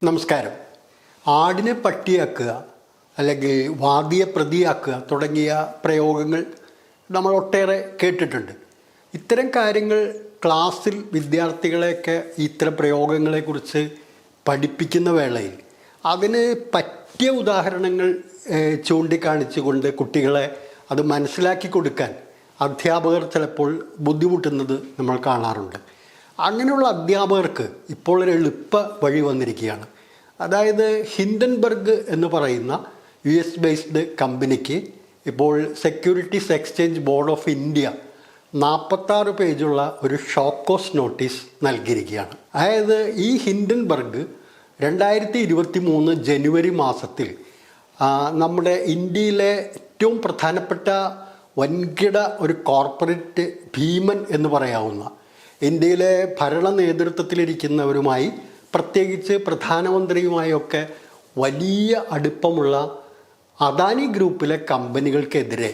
നമസ്കാരം. ആടിനെ പട്ടിയാക്കുക അല്ലെങ്കിൽ വാദിയെ പ്രതിയാക്കുക തുടങ്ങിയ പ്രയോഗങ്ങൾ നമ്മൾ ഒട്ടേറെ കേട്ടിട്ടുണ്ട്. ഇത്തരം കാര്യങ്ങൾ ക്ലാസ്സിൽ വിദ്യാർത്ഥികളെയൊക്കെ ഇത്തരം പ്രയോഗങ്ങളെക്കുറിച്ച് പഠിപ്പിക്കുന്ന വേളയിൽ അതിന് പറ്റിയ ഉദാഹരണങ്ങൾ ചൂണ്ടിക്കാണിച്ചുകൊണ്ട് കുട്ടികളെ അത് മനസ്സിലാക്കി കൊടുക്കാൻ അധ്യാപകർ ചിലപ്പോൾ ബുദ്ധിമുട്ടുന്നത് നമ്മൾ കാണാറുണ്ട്. അങ്ങനെയുള്ള അധ്യാപകർക്ക് ഇപ്പോൾ ഒരു എളുപ്പ വഴി വന്നിരിക്കുകയാണ്. അതായത് ഹിൻഡൻബർഗ് എന്ന് പറയുന്ന US ബേസ്ഡ് കമ്പനിക്ക് ഇപ്പോൾ securities exchange board of India 46 പേജുള്ള ഒരു ഷോക്കോസ് നോട്ടീസ് നൽകിയിരിക്കുകയാണ്. അതായത് ഈ ഹിൻഡൻബർഗ് 2023 ജനുവരി മാസത്തിൽ നമ്മുടെ ഇന്ത്യയിലെ ഏറ്റവും പ്രധാനപ്പെട്ട വൻകിട ഒരു കോർപ്പറേറ്റ് ഭീമൻ എന്ന് പറയാവുന്ന ഇന്ത്യയിലെ ഭരണ നേതൃത്വത്തിലിരിക്കുന്നവരുമായി പ്രത്യേകിച്ച് പ്രധാനമന്ത്രിയുമായൊക്കെ വലിയ അടുപ്പമുള്ള അദാനി ഗ്രൂപ്പിലെ കമ്പനികൾക്കെതിരെ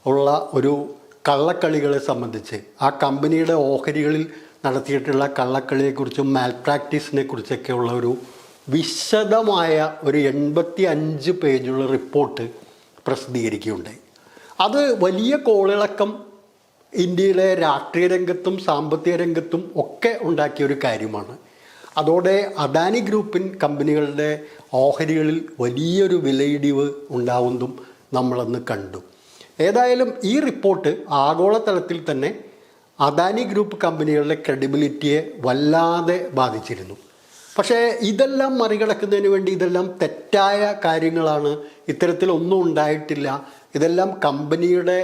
ഉള്ള ഒരു കള്ളക്കളികളെ സംബന്ധിച്ച് ആ കമ്പനിയുടെ ഓഹരികളിൽ നടത്തിയിട്ടുള്ള കള്ളക്കളിയെക്കുറിച്ചും മാൽ പ്രാക്ടീസിനെ കുറിച്ചൊക്കെയുള്ള ഒരു വിശദമായ ഒരു 85 പേജുള്ള റിപ്പോർട്ട് പ്രസിദ്ധീകരിക്കുകയുണ്ടായി. അത് വലിയ കോളിളക്കം ഇന്ത്യയിലെ രാഷ്ട്രീയ രംഗത്തും സാമ്പത്തിക രംഗത്തും ഒക്കെ ഉണ്ടാക്കിയ ഒരു കാര്യമാണ്. അതോടെ അദാനി ഗ്രൂപ്പിൻ കമ്പനികളുടെ ഓഹരികളിൽ വലിയൊരു വിലയിടിവ് ഉണ്ടാവുന്നതും നമ്മളന്ന് കണ്ടു. ഏതായാലും ഈ റിപ്പോർട്ട് ആഗോളതലത്തിൽ തന്നെ അദാനി ഗ്രൂപ്പ് കമ്പനികളുടെ ക്രെഡിബിലിറ്റിയെ വല്ലാതെ ബാധിച്ചിരുന്നു. പക്ഷേ ഇതെല്ലാം മറികടക്കുന്നതിന് വേണ്ടി ഇതെല്ലാം തെറ്റായ കാര്യങ്ങളാണ്, ഇത്തരത്തിലൊന്നും ഉണ്ടായിട്ടില്ല, ഇതെല്ലാം കമ്പനിയുടെ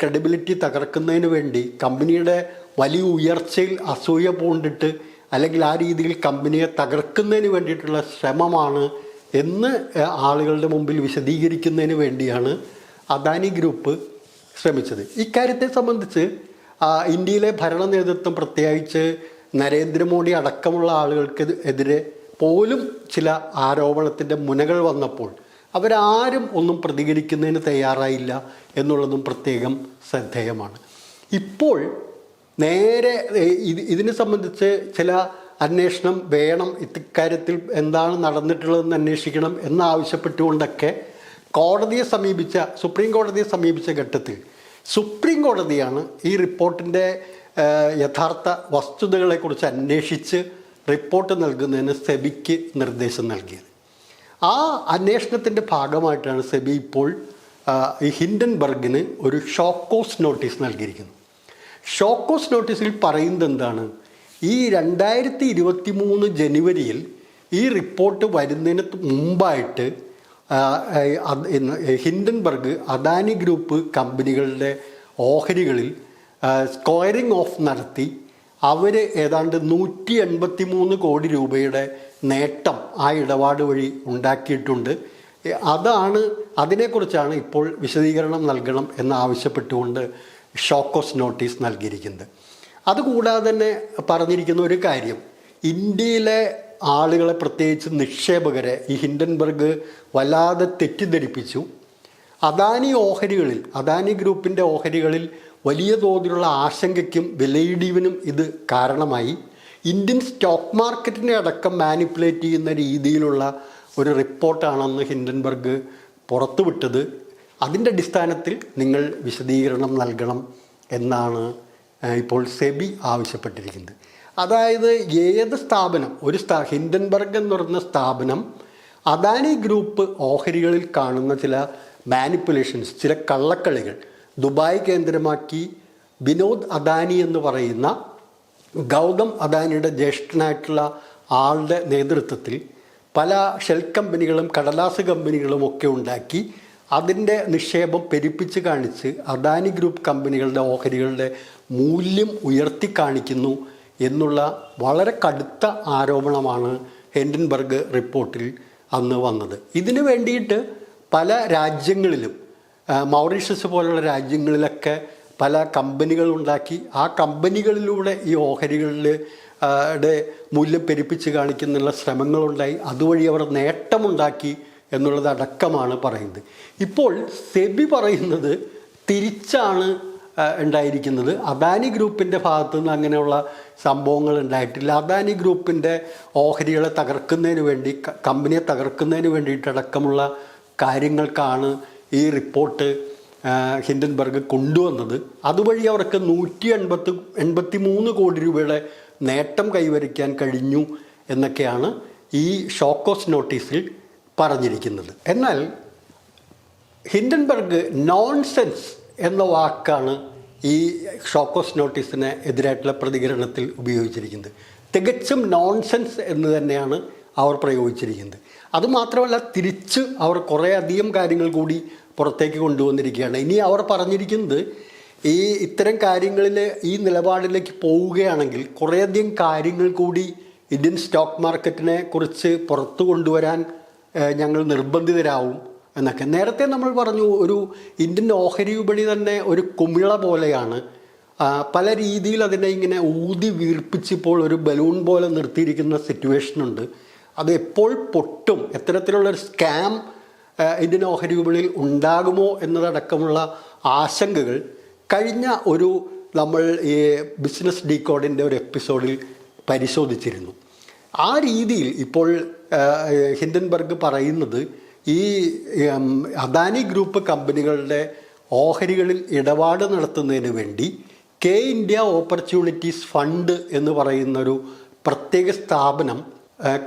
ക്രെഡിബിലിറ്റി തകർക്കുന്നതിന് വേണ്ടി കമ്പനിയുടെ വലിയ ഉയർച്ചയിൽ അസൂയ പൂണ്ടിട്ട് അല്ലെങ്കിൽ ആ രീതിയിൽ കമ്പനിയെ തകർക്കുന്നതിന് വേണ്ടിയിട്ടുള്ള ശ്രമമാണ് എന്ന് ആളുകളുടെ മുമ്പിൽ വിശദീകരിക്കുന്നതിന് വേണ്ടിയാണ് അദാനി ഗ്രൂപ്പ് ശ്രമിച്ചത്. ഇക്കാര്യത്തെ സംബന്ധിച്ച് ഇന്ത്യയിലെ ഭരണ നേതൃത്വം പ്രത്യേകിച്ച് നരേന്ദ്രമോദി അടക്കമുള്ള ആളുകൾക്ക് എതിരെ പോലും ചില ആരോപണത്തിൻ്റെ മുനകൾ വന്നപ്പോൾ അവരാരും ഒന്നും പ്രതികരിക്കുന്നതിന് തയ്യാറായില്ല എന്നുള്ളതും പ്രത്യേകം ശ്രദ്ധേയമാണ്. ഇപ്പോൾ നേരെ ഇതിനെ സംബന്ധിച്ച് ചില അന്വേഷണം വേണം, ഇക്കാര്യത്തിൽ എന്താണ് നടന്നിട്ടുള്ളതെന്ന് അന്വേഷിക്കണം എന്നാവശ്യപ്പെട്ടുകൊണ്ടൊക്കെ സുപ്രീം കോടതിയെ സമീപിച്ച ഘട്ടത്തിൽ സുപ്രീം കോടതിയാണ് ഈ റിപ്പോർട്ടിൻ്റെ യഥാർത്ഥ വസ്തുതകളെക്കുറിച്ച് അന്വേഷിച്ച് റിപ്പോർട്ട് നൽകുന്നതിന് സെബിക്ക് നിർദ്ദേശം നൽകിയത്. ആ അന്വേഷണത്തിൻ്റെ ഭാഗമായിട്ടാണ് സെബി ഇപ്പോൾ ഈ ഹിൻഡൻബർഗിന് ഒരു ഷോക്കോസ് നോട്ടീസ് നൽകിയിരിക്കുന്നത്. ഷോക്കോസ് നോട്ടീസിൽ പറയുന്നത് എന്താണ്? ഈ 2023 ജനുവരിയിൽ ഈ റിപ്പോർട്ട് വരുന്നതിന് മുമ്പായിട്ട് ഹിൻഡൻബർഗ് അദാനി ഗ്രൂപ്പ് കമ്പനികളുടെ ഓഹരികളിൽ സ്ക്വയറിംഗ് ഓഫ് നടത്തി അവർ ഏതാണ്ട് 183 കോടി രൂപയുടെ നേട്ടം ആ ഇടപാട് വഴി ഉണ്ടാക്കിയിട്ടുണ്ട്. അതിനെക്കുറിച്ചാണ് ഇപ്പോൾ വിശദീകരണം നൽകണം എന്നാവശ്യപ്പെട്ടുകൊണ്ട് ഷോക്കോസ് നോട്ടീസ് നൽകിയിരിക്കുന്നത്. അതുകൂടാതെ തന്നെ പറഞ്ഞിരിക്കുന്ന ഒരു കാര്യം, ഇന്ത്യയിലെ ആളുകളെ പ്രത്യേകിച്ച് നിക്ഷേപകരെ ഈ ഹിൻഡൻബർഗ് വല്ലാതെ തെറ്റിദ്ധരിപ്പിച്ചു. അദാനി ഗ്രൂപ്പിൻ്റെ ഓഹരികളിൽ വലിയ തോതിലുള്ള ആശങ്കയ്ക്കും വിലയിടിവിനും ഇത് കാരണമായി. ഇന്ത്യൻ സ്റ്റോക്ക് മാർക്കറ്റിനെ അടക്കം മാനിപ്പുലേറ്റ് ചെയ്യുന്ന രീതിയിലുള്ള ഒരു റിപ്പോർട്ടാണെന്ന് ഹിൻഡൻബർഗ് പുറത്തുവിട്ടത്. അതിൻ്റെ അടിസ്ഥാനത്തിൽ നിങ്ങൾ വിശദീകരണം നൽകണം എന്നാണ് ഇപ്പോൾ സെബി ആവശ്യപ്പെട്ടിരിക്കുന്നത്. അതായത് ഏത് സ്ഥാപനം, ഹിൻഡൻബർഗ് എന്ന് പറയുന്ന സ്ഥാപനം അദാനി ഗ്രൂപ്പ് ഓഹരികളിൽ കാണുന്ന ചില മാനിപ്പുലേഷൻസ്, ചില കള്ളക്കളികൾ ദുബായ് കേന്ദ്രമാക്കി വിനോദ് അദാനി എന്ന് പറയുന്ന ഗൗതം അദാനിയുടെ ജ്യേഷ്ഠനായിട്ടുള്ള ആളുടെ നേതൃത്വത്തിൽ പല ഷെൽ കമ്പനികളും കടലാസ് കമ്പനികളും ഒക്കെ ഉണ്ടാക്കി അതിൻ്റെ നിക്ഷേപം പെരുപ്പിച്ച് കാണിച്ച് അദാനി ഗ്രൂപ്പ് കമ്പനികളുടെ ഓഹരികളുടെ മൂല്യം ഉയർത്തി കാണിക്കുന്നു എന്നുള്ള വളരെ കടുത്ത ആരോപണമാണ് ഹിൻഡൻബർഗ് റിപ്പോർട്ടിൽ അന്ന് വന്നത്. ഇതിനു വേണ്ടിയിട്ട് പല രാജ്യങ്ങളിലും, മൗറീഷ്യസ് പോലുള്ള രാജ്യങ്ങളിലൊക്കെ പല കമ്പനികളുണ്ടാക്കി ആ കമ്പനികളിലൂടെ ഈ ഓഹരികളുടെ മൂല്യം പെരുപ്പിച്ച് കാണിക്കുന്നുള്ള ശ്രമങ്ങളുണ്ടായി. അതുവഴി അവർ നേട്ടമുണ്ടാക്കി എന്നുള്ളതടക്കമാണ് പറയുന്നത്. ഇപ്പോൾ സെബി പറയുന്നത് തിരിച്ചാണ് ഉണ്ടായിരിക്കുന്നത്. അദാനി ഗ്രൂപ്പിൻ്റെ ഭാഗത്തു നിന്ന് അങ്ങനെയുള്ള സംഭവങ്ങൾ ഉണ്ടായിട്ടില്ല. അദാനി ഗ്രൂപ്പിൻ്റെ ഓഹരികളെ തകർക്കുന്നതിന് വേണ്ടി, കമ്പനിയെ തകർക്കുന്നതിന് വേണ്ടിയിട്ടടക്കമുള്ള കാര്യങ്ങൾക്കാണ് ഈ റിപ്പോർട്ട് ഹിൻഡൻബർഗ് കൊണ്ടുവന്നത്. അതുവഴി അവർക്ക് 183 കോടി രൂപയുടെ നേട്ടം കൈവരിക്കാൻ കഴിഞ്ഞു എന്നൊക്കെയാണ് ഈ ഷോക്കോസ് നോട്ടീസിൽ പറഞ്ഞിരിക്കുന്നത്. എന്നാൽ ഹിൻഡൻബർഗ് നോൺസെൻസ് എന്ന വാക്കാണ് ഈ ഷോക്കോസ് നോട്ടീസിന് എതിരായിട്ടുള്ള പ്രതികരണത്തിൽ ഉപയോഗിച്ചിരിക്കുന്നത്. തികച്ചും നോൺസെൻസ് എന്ന് തന്നെയാണ് അവർ പ്രയോഗിച്ചിരിക്കുന്നത്. അതുമാത്രമല്ല, തിരിച്ച് അവർ കുറേ അധികം കാര്യങ്ങൾ കൂടി പുറത്തേക്ക് കൊണ്ടുവന്നിരിക്കുകയാണ്. ഇനി അവർ പറഞ്ഞിരിക്കുന്നത് ഈ ഇത്തരം കാര്യങ്ങളിൽ ഈ നിലപാടിലേക്ക് പോവുകയാണെങ്കിൽ കുറേയധികം കാര്യങ്ങൾ കൂടി ഇന്ത്യൻ സ്റ്റോക്ക് മാർക്കറ്റിനെ കുറിച്ച് പുറത്തു കൊണ്ടുവരാൻ ഞങ്ങൾ നിർബന്ധിതരാവും എന്നൊക്കെ. നേരത്തെ നമ്മൾ പറഞ്ഞു, ഒരു ഇന്ത്യൻ ഓഹരി വിപണി തന്നെ ഒരു കുമിള പോലെയാണ്. പല രീതിയിൽ അതിനെ ഇങ്ങനെ ഊതി വീർപ്പിച്ചിപ്പോൾ ഒരു ബലൂൺ പോലെ നിർത്തിയിരിക്കുന്ന സിറ്റുവേഷനുണ്ട്. അത് എപ്പോൾ പൊട്ടും, എത്തരത്തിലുള്ളൊരു സ്കാം ഇന്ത്യൻ ഓഹരി വിപണിയിൽ ഉണ്ടാകുമോ എന്നതടക്കമുള്ള ആശങ്കകൾ കഴിഞ്ഞ നമ്മൾ ഈ ബിസിനസ് ഡീകോഡിൻ്റെ ഒരു എപ്പിസോഡിൽ പരിശോധിച്ചിരുന്നു. ആ രീതിയിൽ ഇപ്പോൾ ഹിൻഡൻബർഗ് പറയുന്നത് ഈ അദാനി ഗ്രൂപ്പ് കമ്പനികളുടെ ഓഹരികളിൽ ഇടപാട് നടത്തുന്നതിന് വേണ്ടി കെ ഇന്ത്യ ഓപ്പർച്യൂണിറ്റീസ് ഫണ്ട് എന്ന് പറയുന്നൊരു പ്രത്യേക സ്ഥാപനം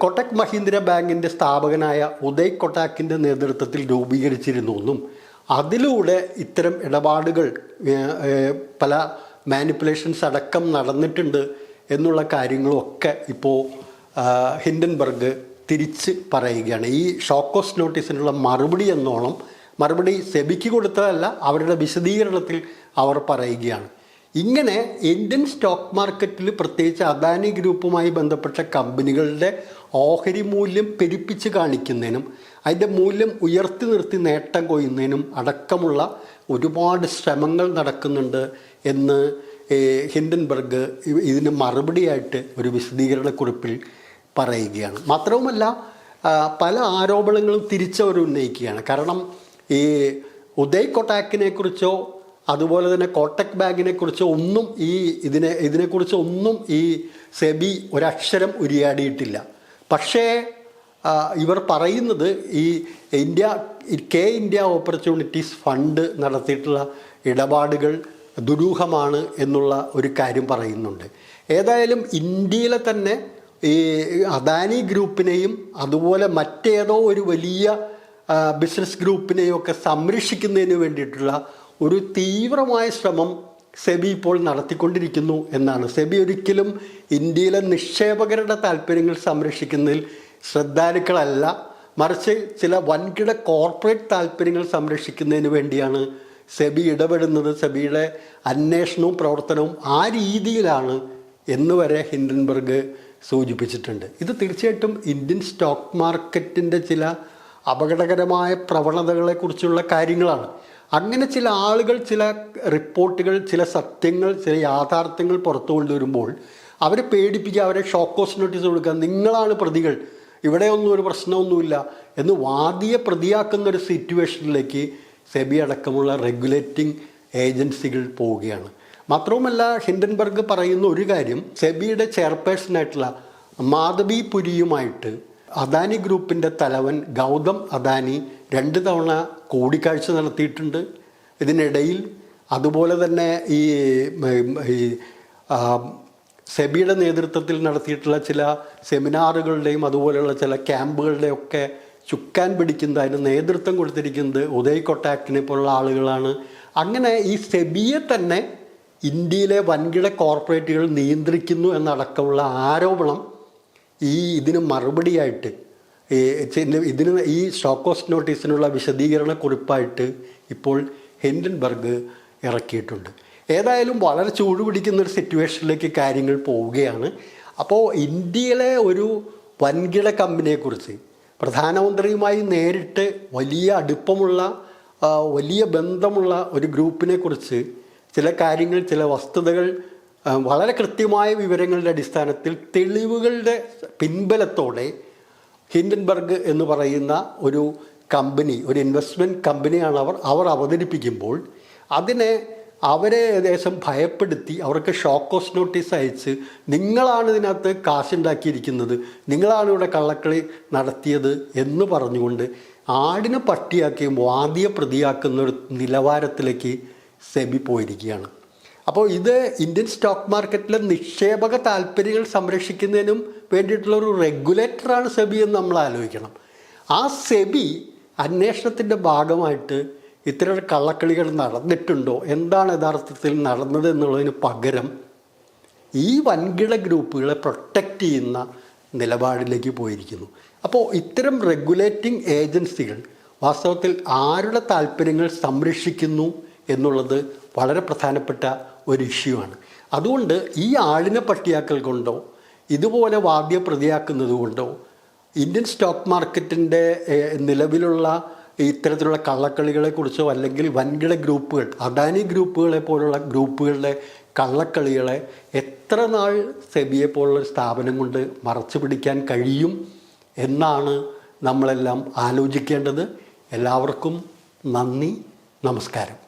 കൊട്ടക് മഹീന്ദ്ര ബാങ്കിൻ്റെ സ്ഥാപകനായ ഉദയ് കൊട്ടാക്കിൻ്റെ നേതൃത്വത്തിൽ രൂപീകരിച്ചിരുന്നു എന്നും അതിലൂടെ ഇത്തരം ഇടപാടുകൾ പല മാനിപ്പുലേഷൻസ് അടക്കം നടന്നിട്ടുണ്ട് എന്നുള്ള കാര്യങ്ങളൊക്കെ ഇപ്പോൾ ഹിൻഡൻബർഗ് തിരിച്ച് പറയുകയാണ്. ഈ ഷോക്കോസ് നോട്ടീസിനുള്ള മറുപടി എന്നോണം, മറുപടി സെബിക്ക് കൊടുത്തതല്ല, അവരുടെ വിശദീകരണത്തിൽ അവർ പറയുകയാണ്. ഇങ്ങനെ ഇന്ത്യൻ സ്റ്റോക്ക് മാർക്കറ്റിൽ പ്രത്യേകിച്ച് അദാനി ഗ്രൂപ്പുമായി ബന്ധപ്പെട്ട കമ്പനികളുടെ ഓഹരി മൂല്യം പെരുപ്പിച്ച് കാണിക്കുന്നതിനും അതിൻ്റെ മൂല്യം ഉയർത്തി നിർത്തി നേട്ടം കൊയ്യുന്നതിനും അടക്കമുള്ള ഒരുപാട് ശ്രമങ്ങൾ നടക്കുന്നുണ്ട് എന്ന് ഹിൻഡൻബർഗ് ഇതിന് മറുപടിയായിട്ട് ഒരു വിശദീകരണക്കുറിപ്പിൽ പറയുകയാണ്. മാത്രവുമല്ല, പല ആരോപണങ്ങളും തിരിച്ചവർ ഉന്നയിക്കുകയാണ്. കാരണം ഈ ഉദയ് കൊട്ടാക്കിനെ കുറിച്ചോ അതുപോലെ തന്നെ കോട്ടക് ബാങ്കിനെ കുറിച്ചോ ഒന്നും ഇതിനെക്കുറിച്ച് ഒന്നും ഈ സെബി ഒരക്ഷരം ഉരിയാടിയിട്ടില്ല. പക്ഷേ ഇവർ പറയുന്നത് ഈ കെ ഇന്ത്യ ഓപ്പർച്യൂണിറ്റീസ് ഫണ്ട് നടത്തിയിട്ടുള്ള ഇടപാടുകൾ ദുരൂഹമാണ് എന്നുള്ള ഒരു കാര്യം പറയുന്നുണ്ട്. ഏതായാലും ഇന്ത്യയിലെ തന്നെ ഈ അദാനി ഗ്രൂപ്പിനെയും അതുപോലെ മറ്റേതോ ഒരു വലിയ ബിസിനസ് ഗ്രൂപ്പിനെയും ഒക്കെ സംരക്ഷിക്കുന്നതിന് വേണ്ടിയിട്ടുള്ള ഒരു തീവ്രമായ ശ്രമം സെബി ഇപ്പോൾ നടത്തിക്കൊണ്ടിരിക്കുന്നു എന്നാണ്. സെബി ഒരിക്കലും ഇന്ത്യയിലെ നിക്ഷേപകരുടെ താല്പര്യങ്ങൾ സംരക്ഷിക്കുന്നതിൽ ശ്രദ്ധാലുക്കളല്ല, മറിച്ച് ചില വൻകിട കോർപ്പറേറ്റ് താല്പര്യങ്ങൾ സംരക്ഷിക്കുന്നതിന് വേണ്ടിയാണ് സെബി ഇടപെടുന്നത്. സെബിയുടെ അന്വേഷണവും പ്രവർത്തനവും ആ രീതിയിലാണ് എന്നുവരെ ഹിൻഡൻബർഗ് സൂചിപ്പിച്ചിട്ടുണ്ട്. ഇത് തീർച്ചയായിട്ടും ഇന്ത്യൻ സ്റ്റോക്ക് മാർക്കറ്റിൻ്റെ ചില അപകടകരമായ പ്രവണതകളെക്കുറിച്ചുള്ള കാര്യങ്ങളാണ്. അങ്ങനെ ചില ആളുകൾ ചില റിപ്പോർട്ടുകൾ, ചില സത്യങ്ങൾ, ചില യാഥാർത്ഥ്യങ്ങൾ പുറത്തു കൊണ്ടുവരുമ്പോൾ അവരെ പേടിപ്പിക്കുക, അവരെ ഷോക്കോസ് നോട്ടീസ് കൊടുക്കുക, നിങ്ങളാണ് പ്രതികൾ, ഇവിടെയൊന്നും ഒരു പ്രശ്നമൊന്നുമില്ല എന്ന് വാദിയെ പ്രതിയാക്കുന്നൊരു സിറ്റുവേഷനിലേക്ക് സെബി അടക്കമുള്ള റെഗുലേറ്റിംഗ് ഏജൻസികൾ പോവുകയാണ്. മാത്രവുമല്ല, ഹിൻഡൻബർഗ് പറയുന്ന ഒരു കാര്യം, സെബിയുടെ ചെയർപേഴ്സണായിട്ടുള്ള മാധവി പുരിയുമായിട്ട് അദാനി ഗ്രൂപ്പിൻ്റെ തലവൻ ഗൗതം അദാനി 2 തവണ കൂടിക്കാഴ്ച നടത്തിയിട്ടുണ്ട് ഇതിനിടയിൽ. അതുപോലെ തന്നെ ഈ സെബിയുടെ നേതൃത്വത്തിൽ നടത്തിയിട്ടുള്ള ചില സെമിനാറുകളുടെയും അതുപോലെയുള്ള ചില ക്യാമ്പുകളുടെയൊക്കെ ചുക്കാൻ പിടിക്കുന്നത്, അതിന് നേതൃത്വം കൊടുത്തിരിക്കുന്നത് ഉദയ് കൊട്ടാക്കിനെ പോലുള്ള ആളുകളാണ്. അങ്ങനെ ഈ സെബിയെ തന്നെ ഇന്ത്യയിലെ വൻകിട കോർപ്പറേറ്റുകൾ നിയന്ത്രിക്കുന്നു എന്നടക്കമുള്ള ആരോപണം ഇതിന് മറുപടിയായിട്ട് ഈ ഷോക്കോസ് നോട്ടീസിനുള്ള വിശദീകരണ കുറിപ്പായിട്ട് ഇപ്പോൾ ഹിൻഡൻബർഗ് ഇറക്കിയിട്ടുണ്ട്. ഏതായാലും വളരെ ചൂടുപിടിക്കുന്നൊരു സിറ്റുവേഷനിലേക്ക് കാര്യങ്ങൾ പോവുകയാണ്. അപ്പോൾ ഇന്ത്യയിലെ ഒരു വൻകിട കമ്പനിയെക്കുറിച്ച്, പ്രധാനമന്ത്രിയുമായി നേരിട്ട് വലിയ അടുപ്പമുള്ള വലിയ ബന്ധമുള്ള ഒരു ഗ്രൂപ്പിനെക്കുറിച്ച് ചില കാര്യങ്ങൾ, ചില വസ്തുതകൾ വളരെ കൃത്യമായ വിവരങ്ങളുടെ അടിസ്ഥാനത്തിൽ തെളിവുകളുടെ പിൻബലത്തോടെ ഹിൻഡൻബർഗ് എന്ന് പറയുന്ന ഒരു കമ്പനി, ഒരു ഇൻവെസ്റ്റ്മെൻറ്റ് കമ്പനിയാണ് അവർ അവതരിപ്പിക്കുമ്പോൾ അതിനെ അവരെ ഏകദേശം ഭയപ്പെടുത്തി അവർക്ക് ഷോക്കോസ് നോട്ടീസ് അയച്ച് നിങ്ങളാണ് ഇതിനകത്ത് കാശുണ്ടാക്കിയിരിക്കുന്നത്, നിങ്ങളാണ് ഇവിടെ കള്ളക്കളി നടത്തിയത് എന്ന് പറഞ്ഞുകൊണ്ട് ആടിനെ പട്ടിയാക്കിയും വാദിയെ പ്രതിയാക്കുന്ന ഒരു നിലവാരത്തിലേക്ക് സെബി പോയിരിക്കുകയാണ്. അപ്പോൾ ഇത് ഇന്ത്യൻ സ്റ്റോക്ക് മാർക്കറ്റിലെ നിക്ഷേപക താല്പര്യങ്ങൾ സംരക്ഷിക്കുന്നതിനും വേണ്ടിയിട്ടുള്ളൊരു റെഗുലേറ്ററാണ് സെബി എന്ന് നമ്മൾ ആലോചിക്കണം. ആ സെബി അന്വേഷണത്തിൻ്റെ ഭാഗമായിട്ട് ഇത്തരം കള്ളക്കളികൾ നടന്നിട്ടുണ്ടോ, എന്താണ് യഥാർത്ഥത്തിൽ നടന്നത് എന്നുള്ളതിന് പകരം ഈ വൻകിട ഗ്രൂപ്പുകളെ പ്രൊട്ടക്റ്റ് ചെയ്യുന്ന നിലപാടിലേക്ക് പോയിരിക്കുന്നു. അപ്പോൾ ഇത്തരം റെഗുലേറ്റിംഗ് ഏജൻസികൾ വാസ്തവത്തിൽ ആരുടെ താല്പര്യങ്ങൾ സംരക്ഷിക്കുന്നു എന്നുള്ളത് വളരെ പ്രധാനപ്പെട്ട ഒരു ഇഷ്യൂ ആണ്. അതുകൊണ്ട് ഈ ആളിനെ പട്ടിയാക്കൽ കൊണ്ടോ ഇതുപോലെ വാദ്യ പ്രതിയാക്കുന്നത് കൊണ്ടോ ഇന്ത്യൻ സ്റ്റോക്ക് മാർക്കറ്റിൻ്റെ നിലവിലുള്ള ഇത്തരത്തിലുള്ള കള്ളക്കളികളെക്കുറിച്ചോ അല്ലെങ്കിൽ വൻകിട ഗ്രൂപ്പുകൾ, അദാനി ഗ്രൂപ്പുകളെ പോലുള്ള ഗ്രൂപ്പുകളുടെ കള്ളക്കളികളെ എത്ര നാൾ സെബിയെ പോലുള്ള സ്ഥാപനം കൊണ്ട് മറച്ചു പിടിക്കാൻ കഴിയും എന്നാണ് നമ്മളെല്ലാം ആലോചിക്കേണ്ടത്. എല്ലാവർക്കും നന്ദി, നമസ്കാരം.